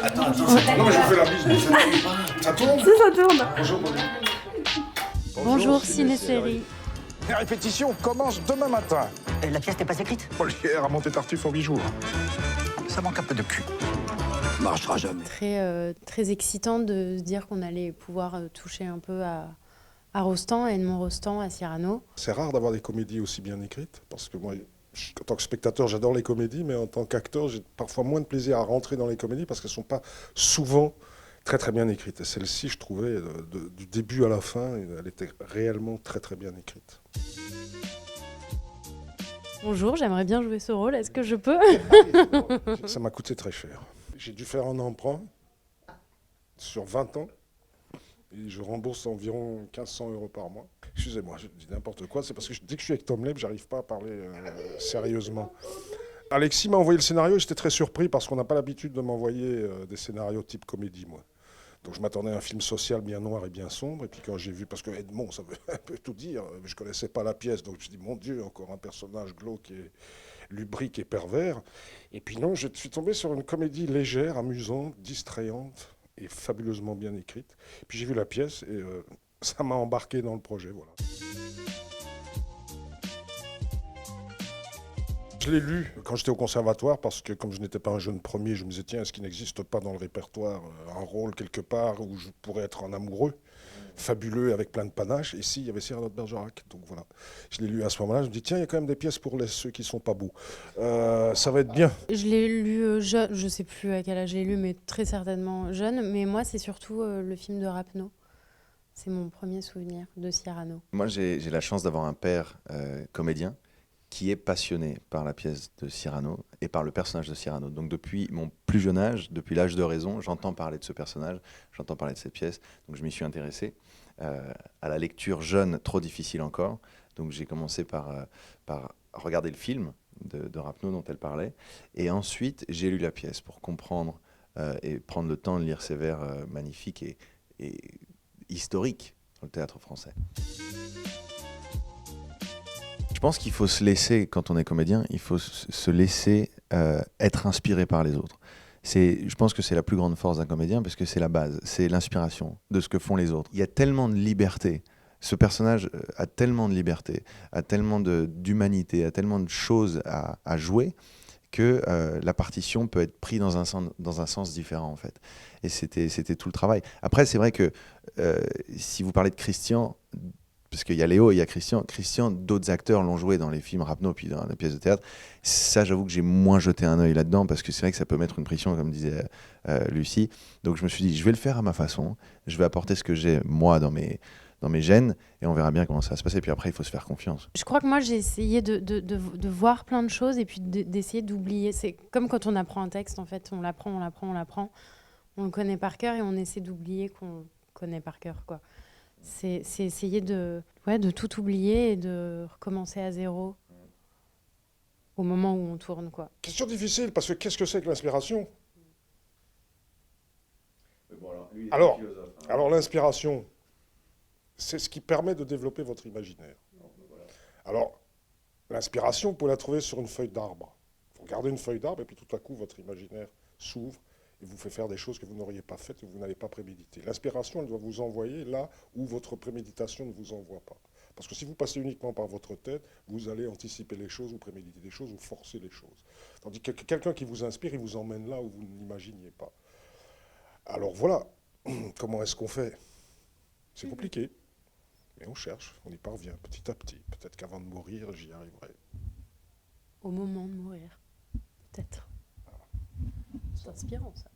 Attends, ça tourne. Non, mais je vous fais la bise, mais ça tourne. Si, ça tourne. Bonjour, Pauline. Bonjour, ciné-série. Les répétitions commencent demain matin. La pièce n'est pas écrite. Molière a monté Tartuffe en 8 jours. Ça manque un peu de cul. Marchera jamais. Très excitant de se dire qu'on allait pouvoir toucher un peu à Rostand, à Edmond Rostand, à Cyrano. C'est rare d'avoir des comédies aussi bien écrites, parce que moi, en tant que spectateur, j'adore les comédies, mais en tant qu'acteur, j'ai parfois moins de plaisir à rentrer dans les comédies parce qu'elles ne sont pas souvent très très bien écrites. Et celle-ci, je trouvais, du début à la fin, elle était réellement très très bien écrite. Bonjour, j'aimerais bien jouer ce rôle, est-ce que je peux? Ça m'a coûté très cher. J'ai dû faire un emprunt sur 20 ans et je rembourse environ 1 500 € par mois. Excusez-moi, je dis n'importe quoi, c'est parce que dès que je suis avec Tom Leb, j'arrive pas à parler sérieusement. Alexis m'a envoyé le scénario et j'étais très surpris parce qu'on n'a pas l'habitude de m'envoyer des scénarios type comédie, moi. Donc je m'attendais à un film social bien noir et bien sombre. Et puis quand j'ai vu, parce que Edmond, ça veut un peu tout dire, je ne connaissais pas la pièce, donc je me suis dit, mon Dieu, encore un personnage glauque et lubrique et pervers. Et puis non, je suis tombé sur une comédie légère, amusante, distrayante et fabuleusement bien écrite. Puis j'ai vu la pièce et ça m'a embarqué dans le projet, voilà. Je l'ai lu quand j'étais au conservatoire parce que comme je n'étais pas un jeune premier, je me disais tiens, est-ce qu'il n'existe pas dans le répertoire un rôle quelque part où je pourrais être un amoureux fabuleux avec plein de panache. Et ici, il y avait Cyrano de Bergerac. Donc voilà, je l'ai lu à ce moment-là. Je me dis tiens, il y a quand même des pièces pour ceux qui sont pas beaux. Ça va être bien. Je l'ai lu jeune, je sais plus à quel âge j'ai lu, mais très certainement jeune. Mais moi, c'est surtout le film de Rapneau. C'est mon premier souvenir de Cyrano. Moi, j'ai la chance d'avoir un père comédien qui est passionné par la pièce de Cyrano et par le personnage de Cyrano. Donc depuis mon plus jeune âge, depuis l'âge de raison, j'entends parler de ce personnage, j'entends parler de cette pièce, donc je m'y suis intéressé. À la lecture jeune, trop difficile encore, donc j'ai commencé par regarder le film de Rapneau dont elle parlait, et ensuite j'ai lu la pièce pour comprendre et prendre le temps de lire ces vers magnifiques et historiques dans le théâtre français. Je pense qu'il faut se laisser, quand on est comédien, il faut se laisser être inspiré par les autres. Je pense que c'est la plus grande force d'un comédien parce que c'est la base, c'est l'inspiration de ce que font les autres. Il y a tellement de liberté, ce personnage a tellement de liberté, a tellement d'humanité, a tellement de choses à jouer que la partition peut être prise dans un sens différent en fait. Et c'était tout le travail. Après, c'est vrai que si vous parlez de Christian, parce qu'il y a Léo et il y a Christian, d'autres acteurs l'ont joué dans les films Rapneau puis dans les pièces de théâtre. Ça, j'avoue que j'ai moins jeté un œil là-dedans parce que c'est vrai que ça peut mettre une pression, comme disait Lucie. Donc je me suis dit, je vais le faire à ma façon, je vais apporter ce que j'ai moi dans mes gènes et on verra bien comment ça va se passer. Puis après, il faut se faire confiance. Je crois que moi, j'ai essayé de voir plein de choses et puis d'essayer d'oublier. C'est comme quand on apprend un texte, en fait, on l'apprend, on le connaît par cœur et on essaie d'oublier qu'on connaît par cœur, quoi. C'est essayer de tout oublier et de recommencer à zéro au moment où on tourne, quoi. Question difficile, parce que qu'est-ce que c'est que l'inspiration ? Alors l'inspiration, c'est ce qui permet de développer votre imaginaire. Alors, l'inspiration, vous pouvez la trouver sur une feuille d'arbre. Vous regardez une feuille d'arbre et puis tout à coup, votre imaginaire s'ouvre et vous fait faire des choses que vous n'auriez pas faites ou que vous n'avez pas préméditées. L'inspiration, elle doit vous envoyer là où votre préméditation ne vous envoie pas. Parce que si vous passez uniquement par votre tête, vous allez anticiper les choses, vous préméditer des choses, vous forcer les choses. Tandis que quelqu'un qui vous inspire, il vous emmène là où vous ne l'imaginiez pas. Alors voilà, comment est-ce qu'on fait ? C'est compliqué, mais on cherche, on y parvient petit à petit. Peut-être qu'avant de mourir, j'y arriverai. Au moment de mourir, peut-être. C'est inspirant, ça.